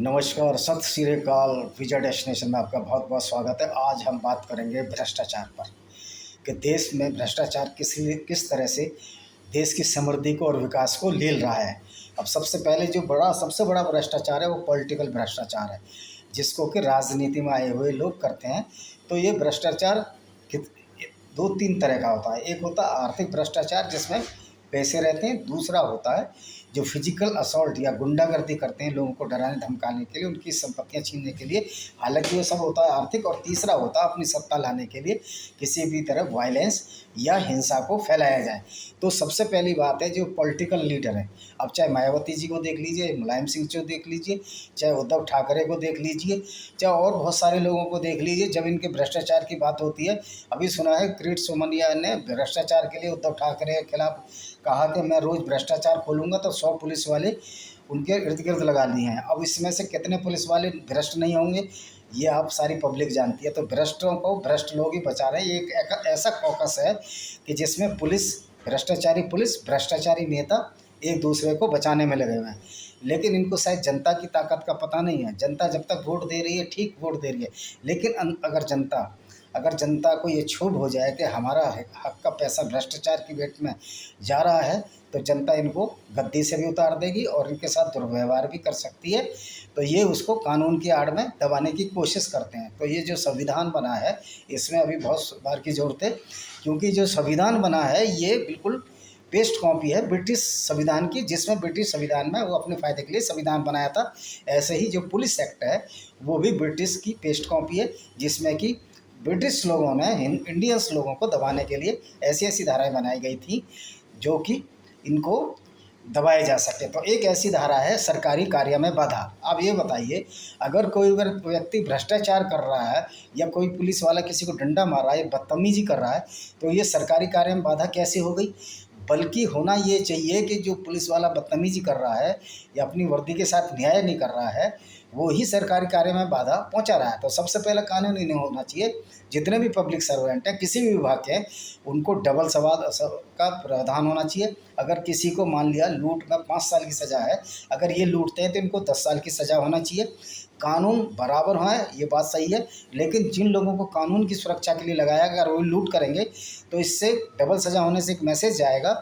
नमस्कार, सत श्री अकाल। विजय डेस्टिनेशन में आपका बहुत बहुत स्वागत है। आज हम बात करेंगे भ्रष्टाचार पर कि देश में भ्रष्टाचार किस तरह से देश की समृद्धि को और विकास को लील रहा है। अब सबसे बड़ा भ्रष्टाचार है वो पॉलिटिकल भ्रष्टाचार है, जिसको कि राजनीति में आए हुए लोग करते हैं। तो ये भ्रष्टाचार दो तीन तरह का होता है। एक होता है आर्थिक भ्रष्टाचार, जिसमें पैसे रहते हैं। दूसरा होता है जो फिजिकल असॉल्ट या गुंडागर्दी करते हैं लोगों को डराने धमकाने के लिए, उनकी संपत्तियां छीनने के लिए। हालांकि ये सब होता है आर्थिक। और तीसरा होता है अपनी सत्ता लाने के लिए किसी भी तरह वायलेंस या हिंसा को फैलाया जाए। तो सबसे पहली बात है जो पॉलिटिकल लीडर है, अब चाहे मायावती जी को देख लीजिए, मुलायम सिंह को देख लीजिए, चाहे उद्धव ठाकरे को देख लीजिए, चाहे और बहुत सारे लोगों को देख लीजिए। जब इनके भ्रष्टाचार की बात होती है, अभी सुना है किरीट सोमैया ने भ्रष्टाचार के लिए उद्धव ठाकरे के खिलाफ कहा कि मैं रोज़ भ्रष्टाचार खोलूँगा तो 100 पुलिस वाले उनके इर्द गिर्द लगा लिए हैं। अब इसमें से कितने पुलिस वाले भ्रष्ट नहीं होंगे, ये आप सारी पब्लिक जानती है। तो भ्रष्टों को भ्रष्ट लोग ही बचा रहे हैं। ये एक ऐसा कॉकस है कि जिसमें पुलिस भ्रष्टाचारी नेता एक दूसरे को बचाने में लगे हुए हैं। लेकिन इनको शायद जनता की ताकत का पता नहीं है। जनता जब तक वोट दे रही है, ठीक वोट दे रही है, लेकिन अगर जनता को ये क्षोभ हो जाए कि हमारा हक का पैसा भ्रष्टाचार की भेंट में जा रहा है, तो जनता इनको गद्दी से भी उतार देगी और इनके साथ दुर्व्यवहार भी कर सकती है। तो ये उसको कानून की आड़ में दबाने की कोशिश करते हैं। तो ये जो संविधान बना है, इसमें अभी बहुत सुधार की ज़रूरत है, क्योंकि जो संविधान बना है ये बिल्कुल पेस्ट कॉपी है ब्रिटिश संविधान की, जिसमें ब्रिटिश संविधान में वो अपने फ़ायदे के लिए संविधान बनाया था। ऐसे ही जो पुलिस एक्ट है वो भी ब्रिटिश की पेस्ट कॉपी है, जिसमें कि ब्रिटिश लोगों ने इंडियंस लोगों को दबाने के लिए ऐसी ऐसी धाराएं बनाई गई थी जो कि इनको दबाए जा सके। तो एक ऐसी धारा है सरकारी कार्य में बाधा। अब ये बताइए, अगर कोई व्यक्ति भ्रष्टाचार कर रहा है या कोई पुलिस वाला किसी को डंडा मार रहा है, बदतमीजी कर रहा है, तो ये सरकारी कार्य में बाधा कैसे हो गई? बल्कि होना ये चाहिए कि जो पुलिस वाला बदतमीजी कर रहा है या अपनी वर्दी के साथ न्याय नहीं कर रहा है, वो ही सरकारी कार्य में बाधा पहुंचा रहा है। तो सबसे पहले कानून ही नहीं होना चाहिए। जितने भी पब्लिक सर्वेंट हैं किसी भी विभाग के, उनको डबल सवाल का प्रावधान होना चाहिए। अगर किसी को मान लिया लूट में 5 साल की सज़ा है, अगर ये लूटते हैं तो इनको 10 साल की सज़ा होना चाहिए। कानून बराबर है, ये बात सही है। लेकिन जिन लोगों को कानून की सुरक्षा के लिए लगाया, अगर वो लूट करेंगे तो इससे डबल सज़ा होने से एक मैसेज जाएगा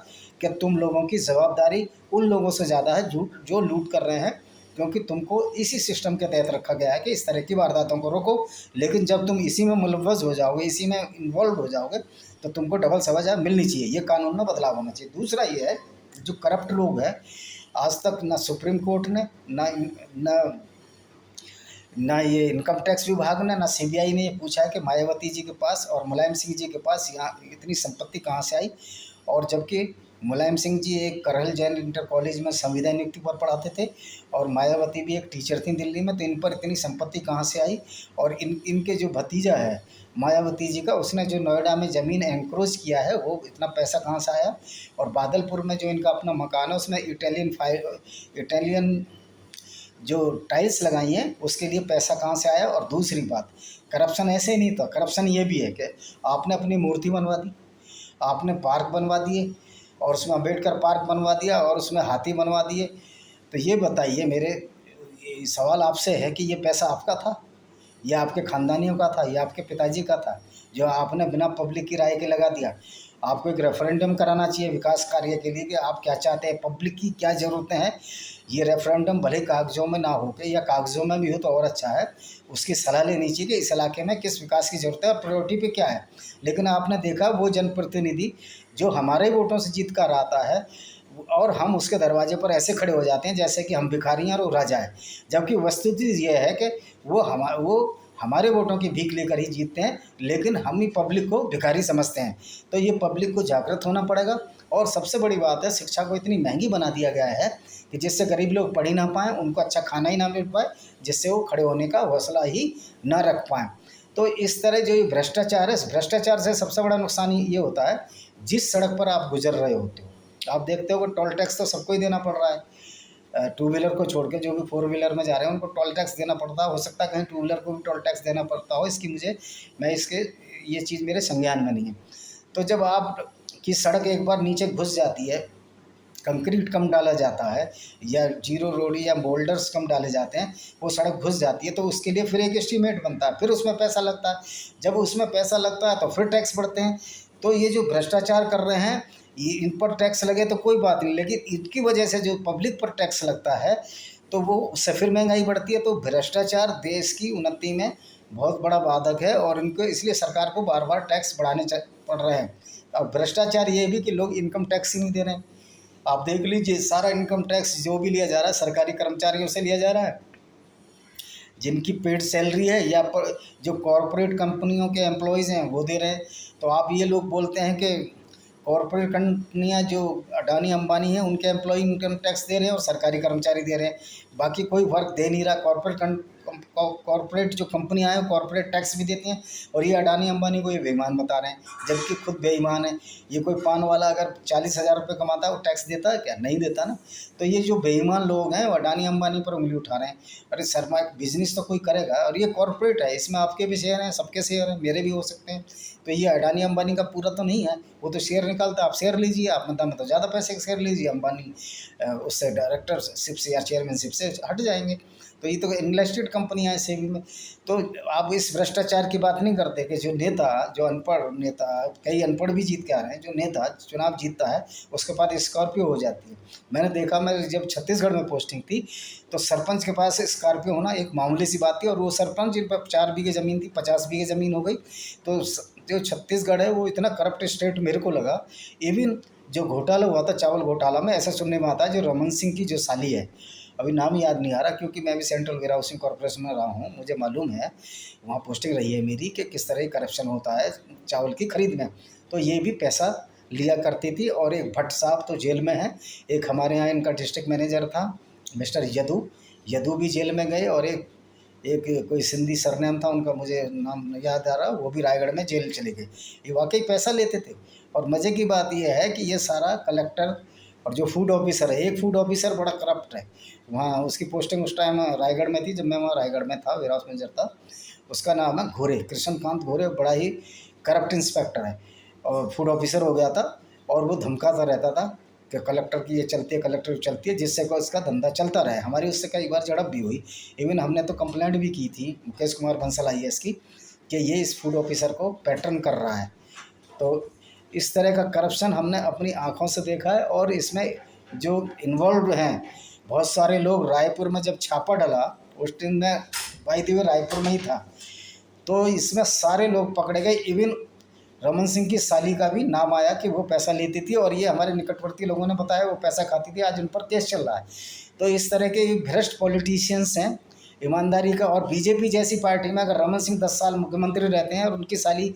कि तुम लोगों की जवाबदारी उन लोगों से ज़्यादा है जो लूट कर रहे हैं, क्योंकि तुमको इसी सिस्टम के तहत रखा गया है कि इस तरह की वारदातों को रोको। लेकिन जब तुम इसी में मुलव्वस हो जाओगे, इसी में इन्वॉल्व हो जाओगे, तो तुमको डबल सज़ा मिलनी चाहिए। ये कानून में बदलाव होना चाहिए। दूसरा ये है, जो करप्ट लोग हैं, आज तक ना सुप्रीम कोर्ट ने ना ना ये इनकम टैक्स विभाग ने, ना सीबीआई ने ये पूछा है कि मायावती जी के पास और मुलायम सिंह जी के पास यहाँ इतनी संपत्ति कहाँ से आई। और जबकि मुलायम सिंह जी एक करहल जैन इंटर कॉलेज में संविदा नियुक्ति पर पढ़ाते थे और मायावती भी एक टीचर थी दिल्ली में, तो इन पर इतनी संपत्ति कहाँ से आई? और इनके जो भतीजा है मायावती जी का, उसने जो नोएडा में ज़मीन एनक्रोच किया है, वो इतना पैसा कहाँ से आया? और बादलपुर में जो इनका अपना मकान है, उसमें इटालियन जो टाइल्स लगाई हैं उसके लिए पैसा कहाँ से आया? और दूसरी बात, करप्शन ऐसे ही नहीं था, करप्शन ये भी है कि आपने अपनी मूर्ति बनवा दी, आपने पार्क बनवा दिए और उसमें अम्बेडकर पार्क बनवा दिया और उसमें हाथी बनवा दिए। तो ये बताइए, मेरे ये सवाल आपसे है कि ये पैसा आपका था, ये आपके ख़ानदानियों का था, ये आपके पिताजी का था, जो आपने बिना पब्लिक की राय के लगा दिया? आपको एक रेफरेंडम कराना चाहिए विकास कार्य के लिए कि आप क्या चाहते हैं, पब्लिक की क्या ज़रूरतें हैं। ये रेफरेंडम भले कागज़ों में ना हो के, या कागज़ों में भी हो तो और अच्छा है, उसकी सलाह लेनी चाहिए कि इस इलाके में किस विकास की ज़रूरत है और प्रायोरिटी पे क्या है। लेकिन आपने देखा वो जनप्रतिनिधि जो हमारे वोटों से जीत कर आता है, और हम उसके दरवाजे पर ऐसे खड़े हो जाते हैं जैसे कि हम भिखारी हैं और वो राजा है। जबकि वस्तुतः ये है कि वो हमारे वोटों की भीख लेकर ही जीतते हैं, लेकिन हम ही पब्लिक को भिखारी समझते हैं। तो ये पब्लिक को जागृत होना पड़ेगा। और सबसे बड़ी बात है, शिक्षा को इतनी महंगी बना दिया गया है कि जिससे गरीब लोग पढ़ ही ना पाएँ, उनको अच्छा खाना ही ना मिल पाए, जिससे वो खड़े होने का हौसला ही ना रख पाएँ। तो इस तरह जो ये भ्रष्टाचार है, इस भ्रष्टाचार से सबसे बड़ा नुकसान ये होता है, जिस सड़क पर आप गुजर रहे होते हो, आप देखते हो कि टोल टैक्स तो सबको ही देना पड़ रहा है। टू व्हीलर को छोड़ के जो भी फोर व्हीलर में जा रहे हैं उनको टोल टैक्स देना पड़ता है। हो सकता है कहीं टू व्हीलर को भी टोल टैक्स देना पड़ता हो, ये चीज़ मेरे संज्ञान में नहीं है। तो जब आप की सड़क एक बार नीचे घुस जाती है कंक्रीट कम डाला जाता है या जीरो रोडी या बोल्डर्स कम डाले जाते हैं, वो सड़क घुस जाती है, तो उसके लिए फिर एक एस्टीमेट बनता है, फिर उसमें पैसा लगता है। जब उसमें पैसा लगता है तो फिर टैक्स बढ़ते हैं। तो ये जो भ्रष्टाचार कर रहे हैं, ये इन पर टैक्स लगे तो कोई बात नहीं, लेकिन इनकी वजह से जो पब्लिक पर टैक्स लगता है तो वो उससे फिर महंगाई बढ़ती है। तो भ्रष्टाचार देश की उन्नति में बहुत बड़ा बाधक है और इनको इसलिए सरकार को बार बार टैक्स बढ़ाने पड़ रहे हैं। अब भ्रष्टाचार ये भी कि लोग इनकम टैक्स ही नहीं दे रहे हैं। आप देख लीजिए, सारा इनकम टैक्स जो भी लिया जा रहा है सरकारी कर्मचारियों से लिया जा रहा है, जिनकी पेड सैलरी है या जो कॉरपोरेट कंपनियों के एम्प्लॉयज़ हैं वो दे रहे हैं। तो आप ये लोग बोलते हैं कि कॉरपोरेट कंपनियां जो अडानी अंबानी हैं उनके एम्प्लॉय इनकम टैक्स दे रहे हैं और सरकारी कर्मचारी दे रहे हैं, बाकी कोई वर्क दे नहीं रहा। कॉरपोरेट जो कंपनियां हैं कॉरपोरेट टैक्स भी देती हैं और ये अडानी अंबानी को ये बेईमान बता रहे हैं, जबकि खुद बेईमान है। ये कोई पान वाला अगर 40,000 रुपये कमाता है वो टैक्स देता है क्या? नहीं देता ना। तो ये जो बेईमान लोग हैं वो अडानी अंबानी पर उंगली उठा रहे हैं। अरे शर्मा, बिजनेस तो कोई करेगा, और ये कॉरपोरेट है, इसमें आपके भी शेयर हैं, सबके शेयर हैं, मेरे भी हो सकते हैं। तो ये अडानी अंबानी का पूरा तो नहीं है, वो तो शेयर निकालता है। आप शेयर लीजिए, आप मतलब तो ज़्यादा पैसे के शेयर लीजिए, अंबानी उससे डायरेक्टरशिप से या चेयरमैनशिप से हट जाएंगे। तो ये तो इनलिस्टेड कंपनियाँ हैं सेबी में। तो आप इस भ्रष्टाचार की बात नहीं करते कि जो नेता, जो अनपढ़ नेता, कई अनपढ़ भी जीत के आ रहे हैं, जो नेता चुनाव जीतता है उसके पास स्कॉर्पियो हो जाती है। मैंने देखा, मैं जब छत्तीसगढ़ में पोस्टिंग थी तो सरपंच के पास स्कॉर्पियो होना एक मामूली सी बात थी, और वो सरपंच जिन पर 4 बीघे ज़मीन थी 50 बीघे ज़मीन हो गई। तो जो छत्तीसगढ़ है वो इतना करप्ट स्टेट मेरे को लगा। इवन जो घोटाला हुआ था चावल घोटाला में, ऐसा सुनने में आता है जो रमन सिंह की जो साली है, अभी नाम याद नहीं आ रहा क्योंकि मैं भी सेंट्रल वेयर हाउसिंग कॉर्पोरेशन में रहा हूँ, मुझे मालूम है, वहाँ पोस्टिंग रही है मेरी, कि किस तरह करप्शन होता है चावल की खरीद में। तो ये भी पैसा लिया करती थी। और एक भट्ट साहब तो जेल में है, एक हमारे यहाँ इनका डिस्ट्रिक्ट मैनेजर था मिस्टर यदू, यदू भी जेल में गए, और एक कोई सिंधी सरनेम था उनका, मुझे नाम नहीं याद आ रहा, वो भी रायगढ़ में जेल चले गए। ये वाकई पैसा लेते थे। और मज़े की बात यह है कि ये सारा कलेक्टर और जो फूड ऑफिसर है, एक फूड ऑफिसर बड़ा करप्ट है वहाँ, उसकी पोस्टिंग उस टाइम रायगढ़ में थी जब मैं वहाँ रायगढ़ में था, वेयर हाउस मैनेजर था। उसका नाम है घोरे, कृष्णकांत घोरे, बड़ा ही करप्ट इंस्पेक्टर है और फूड ऑफिसर हो गया था। और वो धमकाता रहता था कि कलेक्टर की ये चलती है, कलेक्टर की चलती है, जिससे को इसका धंधा चलता रहे। हमारी उससे कई बार झड़प भी हुई, इवन हमने तो कंप्लेंट भी की थी मुकेश कुमार बंसल IAS की कि ये इस फूड ऑफिसर को पैटर्न कर रहा है। तो इस तरह का करप्शन हमने अपनी आँखों से देखा है। और इसमें जो इन्वॉल्व हैं बहुत सारे लोग, रायपुर में जब छापा डला उस दिन में भाई दी रायपुर में ही था, तो इसमें सारे लोग पकड़े गए। इवन रमन सिंह की साली का भी नाम आया कि वो पैसा लेती थी, और ये हमारे निकटवर्ती लोगों ने बताया वो पैसा खाती थी, आज उन पर केस चल रहा है। तो इस तरह के भ्रष्ट पॉलिटिशियंस हैं ईमानदारी का। और बीजेपी जैसी पार्टी में अगर रमन सिंह 10 साल मुख्यमंत्री रहते हैं और उनकी साली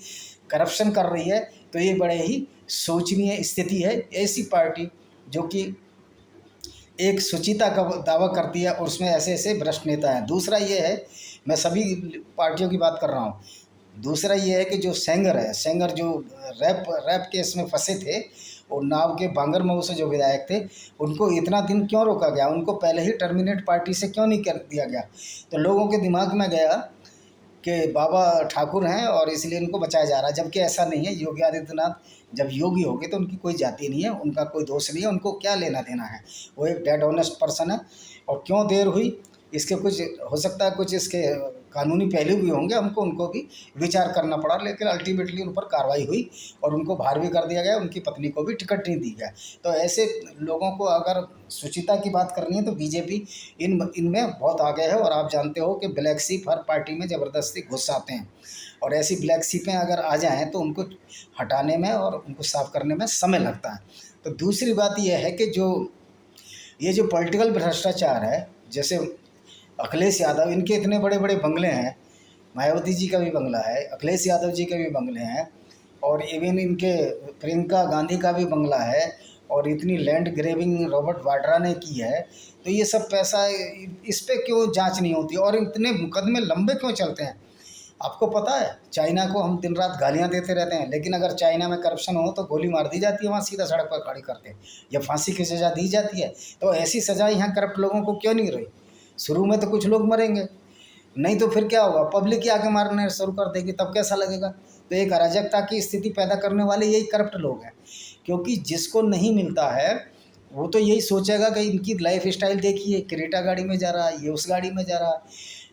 करप्शन कर रही है तो ये बड़े ही शोचनीय स्थिति है। ऐसी पार्टी जो कि एक शुचिता का दावा करती है और उसमें ऐसे ऐसे भ्रष्ट नेता हैं। दूसरा ये है, मैं सभी पार्टियों की बात कर रहा हूँ, दूसरा ये है कि जो सेंगर है, सेंगर जो रैप केस में फंसे थे और नाव के बांगरमऊ से जो विधायक थे, उनको इतना दिन क्यों रोका गया? उनको पहले ही टर्मिनेट पार्टी से क्यों नहीं कर दिया गया? तो लोगों के दिमाग में गया कि बाबा ठाकुर हैं और इसलिए इनको बचाया जा रहा है, जबकि ऐसा नहीं है। योगी आदित्यनाथ जब योगी हो गए तो उनकी कोई जाति नहीं है, उनका कोई दोष नहीं है, उनको क्या लेना देना है, वो एक डेड ऑनेस्ट पर्सन है। और क्यों देर हुई, इसके कुछ हो सकता है, कुछ इसके कानूनी पहलू भी होंगे, हमको उनको भी विचार करना पड़ा, लेकिन अल्टीमेटली उन पर कार्रवाई हुई और उनको बाहर भी कर दिया गया, उनकी पत्नी को भी टिकट नहीं दी गया। तो ऐसे लोगों को अगर शुचिता की बात करनी है तो बीजेपी इनमें बहुत आगे है। और आप जानते हो कि ब्लैक सीप हर पार्टी में ज़बरदस्ती घुस आते हैं, और ऐसी ब्लैक सीपें अगर आ जाएँ तो उनको हटाने में और उनको साफ करने में समय लगता है। तो दूसरी बात यह है कि ये जो पॉलिटिकल भ्रष्टाचार है, जैसे अखिलेश यादव, इनके इतने बड़े बड़े बंगले हैं, मायावती जी का भी बंगला है, अखिलेश यादव जी के भी बंगले हैं, और इवन इनके प्रियंका गांधी का भी बंगला है, और इतनी लैंड ग्रेबिंग रॉबर्ट वाड्रा ने की है। तो ये सब पैसा, इस पर क्यों जांच नहीं होती और इतने मुकदमे लंबे क्यों चलते हैं? आपको पता है चाइना को हम दिन रात गालियां देते रहते हैं, लेकिन अगर चाइना में करप्शन हो तो गोली मार दी जाती है, वहाँ सीधा सड़क पर खड़ी करते हैं, या फांसी की सज़ा दी जाती है। तो ऐसी सज़ा यहाँ करप्ट लोगों को क्यों नहीं रही? शुरू में तो कुछ लोग मरेंगे, नहीं तो फिर क्या होगा, पब्लिक ही आके मारने शुरू कर देगी, तब कैसा लगेगा? तो एक अराजकता की स्थिति पैदा करने वाले यही करप्ट लोग हैं, क्योंकि जिसको नहीं मिलता है वो तो यही सोचेगा कि इनकी लाइफ स्टाइल देखिए, क्रेटा गाड़ी में जा रहा है, ये उस गाड़ी में जा रहा है,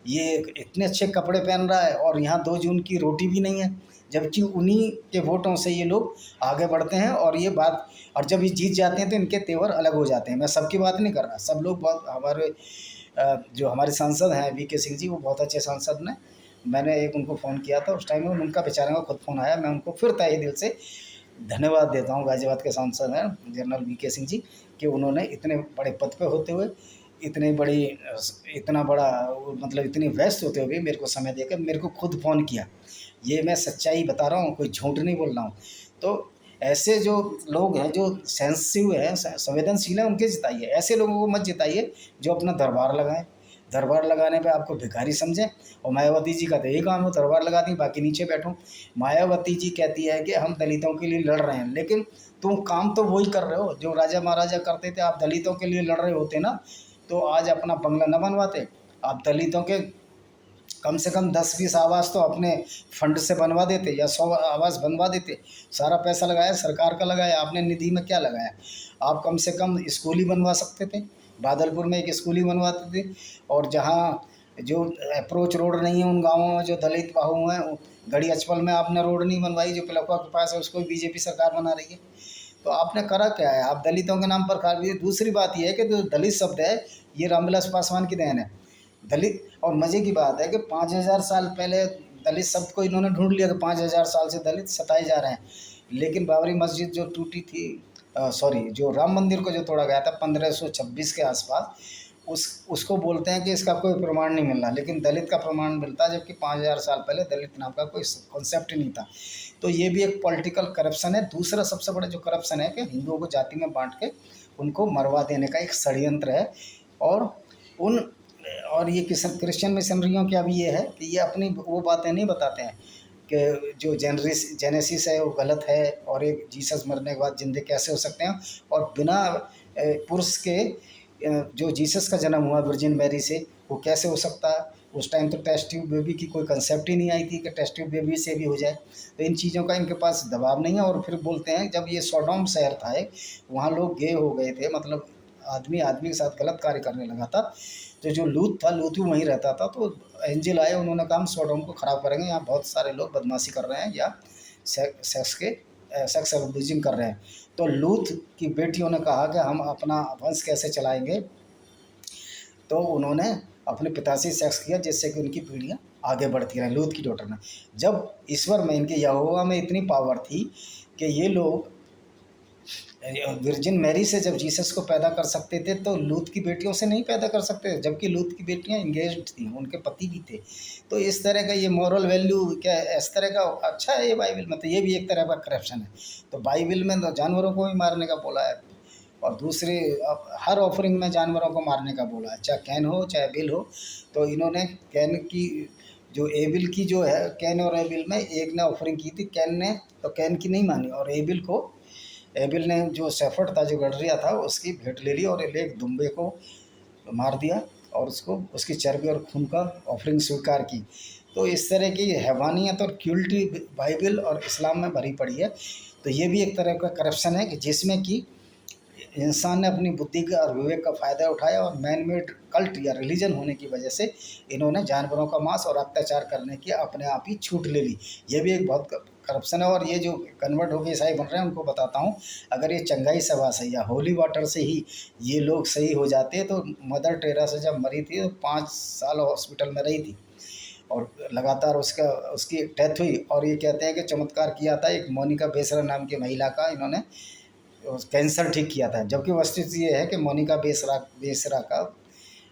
ये इतने अच्छे कपड़े पहन रहा है और यहाँ 2 जून की रोटी भी नहीं है। जबकि उन्हीं के वोटों से ये लोग आगे बढ़ते हैं और ये बात, और जब ये जीत जाते हैं तो इनके तेवर अलग हो जाते हैं। मैं सबकी बात नहीं कर रहा, सब लोग बहुत, हमारे जो हमारे सांसद हैं वीके सिंह जी, वो बहुत अच्छे सांसद ने, मैंने एक उनको फ़ोन किया था उस टाइम में, उनका बेचारे का खुद फ़ोन आया, मैं उनको फिर तहे दिल से धन्यवाद देता हूँ, गाज़ियाबाद के सांसद हैं जनरल वीके सिंह जी, कि उन्होंने इतने बड़े पद पे होते हुए, इतनी बड़ी इतना बड़ा मतलब इतनी व्यस्त होते हुए मेरे को समय देकर मेरे को खुद फ़ोन किया। ये मैं सच्चाई बता रहा हूँ, कोई झूठ नहीं बोल रहा हूँ। तो ऐसे जो लोग हैं, जो सेंसिटिव हैं, संवेदनशील हैं, उनके जिताइए। ऐसे लोगों को मत जिताइए जो अपना दरबार लगाएं। दरबार लगाने पे आपको भिखारी समझें। और मायावती जी का तो यही काम है, दरबार लगा दी, बाकी नीचे बैठो। मायावती जी कहती है कि हम दलितों के लिए लड़ रहे हैं, लेकिन तुम काम तो वही कर रहे हो जो राजा महाराजा करते थे। आप दलितों के लिए लड़ रहे होते ना, तो आज अपना बंगला न बनवाते। आप दलितों के कम से कम 10-20 आवास तो अपने फंड से बनवा देते, या 100 आवास बनवा देते। सारा पैसा लगाया, सरकार का लगाया, आपने निधि में क्या लगाया? आप कम से कम स्कूल ही बनवा सकते थे। बादलपुर में एक स्कूल ही बनवाते थे। और जहाँ जो अप्रोच रोड नहीं है उन गाँवों में जो दलित बाहु हैं, गढ़ी अचपल में आपने रोड नहीं बनवाई, जो पिलखुआ के पास है, उसको भी बीजेपी सरकार बना रही है। तो आपने करा क्या है? आप दलितों के नाम पर खा रही है। दूसरी बात ये है कि जो दलित शब्द है, ये रामविलास पासवान की देन है। दलित, और मज़े की बात है कि 5000 साल पहले दलित शब्द को इन्होंने ढूंढ लिया कि 5000 साल से दलित सताए जा रहे हैं। लेकिन बाबरी मस्जिद जो टूटी थी, सॉरी, जो राम मंदिर को जो तोड़ा गया था 1526 के आसपास, उसको बोलते हैं कि इसका कोई प्रमाण नहीं मिल रहा, लेकिन दलित का प्रमाण मिलता है, जबकि 5000 साल पहले दलित नाम का कोई कॉन्सेप्ट ही नहीं था। तो ये भी एक पॉलिटिकल करप्शन है। दूसरा सबसे बड़ा जो करप्शन है कि हिंदुओं को जाति में बांट के उनको मरवा देने का एक षड्यंत्र है। और उन और ये क्रिश्चियन मिशनरियों का भी ये है कि ये अपनी वो बातें नहीं बताते हैं कि जो जेनेसिस है वो गलत है, और एक जीसस मरने के बाद जिंदे कैसे हो सकते हैं, और बिना पुरुष के जो जीसस का जन्म हुआ वर्जिन मैरी से, वो कैसे हो सकता है? उस टाइम तो टेस्ट ट्यूब बेबी की कोई कंसेप्ट ही नहीं आई थी कि टेस्ट ट्यूब बेबी से भी हो जाए। तो इन चीज़ों का इनके पास दबाव नहीं है। और फिर बोलते हैं जब ये सोडोम शहर था, वहाँ लोग गे हो गए थे, मतलब आदमी आदमी के साथ गलत कार्य करने लगा था। तो जो लूत था, लूत भी वहीं रहता था। तो एंजल आए, उन्होंने कहा हम सोडोम को ख़राब करेंगे, यहाँ बहुत सारे लोग बदमाशी कर रहे हैं या सेक्स अब्यूजिंग कर रहे हैं। तो लूत की बेटियों ने कहा कि हम अपना वंश कैसे चलाएंगे। तो उन्होंने अपने पिता से सेक्स किया, जिससे कि उनकी पीढ़ियाँ आगे बढ़ती रहें। लूत की डॉटर ने, जब ईश्वर में, इनके यहोवा में इतनी पावर थी कि ये लोग वर्जिन मैरी से जब जीसस को पैदा कर सकते थे, तो लूत की बेटियों से नहीं पैदा कर सकते थे, जबकि लूत की बेटियां इंगेज्ड थी, उनके पति भी थे। तो इस तरह का ये मॉरल वैल्यू क्या इस तरह का अच्छा है ये बाइबल में? तो ये भी एक तरह का करप्शन है। तो बाइबल में तो जानवरों को भी मारने का बोला है, और दूसरे हर ऑफरिंग में जानवरों को मारने का बोला है, चाहे कैन हो चाहे एबिल हो। तो इन्होंने कैन की, जो एबिल की जो है, कैन और एबिल में एक ने ऑफरिंग की थी, कैन ने तो कैन की नहीं मानी, और एबिल ने जो शेफर्ड था, जो गडरिया था, उसकी भेंट ले ली और एक दुम्बे को मार दिया, और उसको उसकी चर्बी और खून का ऑफरिंग स्वीकार की। तो इस तरह की हैवानियत और क्रूल्टी बाइबल और इस्लाम में भरी पड़ी है। तो ये भी एक तरह का करप्शन है कि जिसमें कि इंसान ने अपनी बुद्धि का और विवेक का फ़ायदा उठाया, और मैन मेड कल्ट या रिलीजन होने की वजह से इन्होंने जानवरों का मांस और अत्याचार करने की अपने आप ही छूट ले ली। ये भी एक बहुत करप्शन है। और ये जो कन्वर्ट होकर ईसाई बन रहे हैं, उनको बताता हूँ, अगर ये चंगाई सभा से या होली वाटर से ही ये लोग सही हो जाते, तो मदर टेरेसा जब मरी थी तो 5 साल हॉस्पिटल में रही थी, और लगातार उसकी डेथ हुई। और ये कहते हैं कि चमत्कार किया था एक मोनिका बेसरा नाम की महिला का, इन्होंने कैंसर ठीक किया था। जबकि वस्तुस्थिति ये है कि मोनिका बेसरा का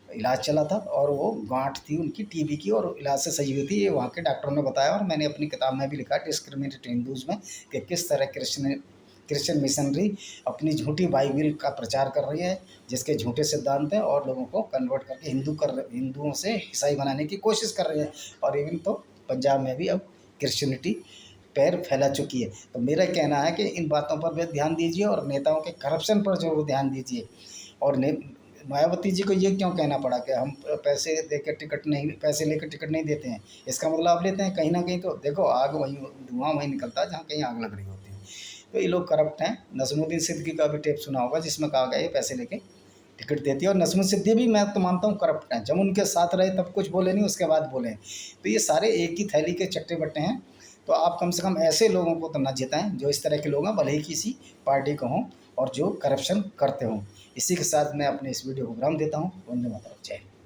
इलाज चला था, और वो गांठ थी उनकी टीबी की, और इलाज से सही हुई थी, ये वहाँ के डॉक्टरों ने बताया। और मैंने अपनी किताब में भी लिखा डिस्क्रिमिनेटेड हिंदूज़ में, कि किस तरह क्रिश्चियन मिशनरी अपनी झूठी बाइबल का प्रचार कर रही है, जिसके झूठे सिद्धांत हैं, और लोगों को कन्वर्ट करके हिंदुओं से ईसाई बनाने की कोशिश कर रही है। और इवन तो पंजाब में भी अब क्रिश्चियनिटी पैर फैला चुकी है। तो मेरा कहना है कि इन बातों पर भी ध्यान दीजिए, और नेताओं के करप्शन पर जरूर ध्यान दीजिए। और मायावती जी को ये क्यों कहना पड़ा कि हम पैसे लेकर टिकट नहीं देते हैं? इसका मतलब आप लेते हैं कहीं ना कहीं। तो देखो, आग वहीं, धुआं वहीं निकलता है जहाँ कहीं आग लग रही होती है। तो ये लोग करप्ट हैं। नज़मुद्दीन सिद्दीकी का भी टेप सुना होगा जिसमें कहा गया ये पैसे लेके टिकट देती है, और नज़मुद्दीन सिद्दीकी भी मैं तो मानता हूँ करप्ट हैं। जब उनके साथ रहे तब कुछ बोले नहीं, उसके बाद बोले। तो ये सारे एक ही थैली के चट्टे बट्टे हैं। तो आप कम से कम ऐसे लोगों को तो ना जिताएं जो इस तरह के लोग हैं, भले ही किसी पार्टी को हों और जो करप्शन करते हों। इसी के साथ मैं अपने इस वीडियो को विराम देता हूँ। वंदे मातरम। जय हिंद।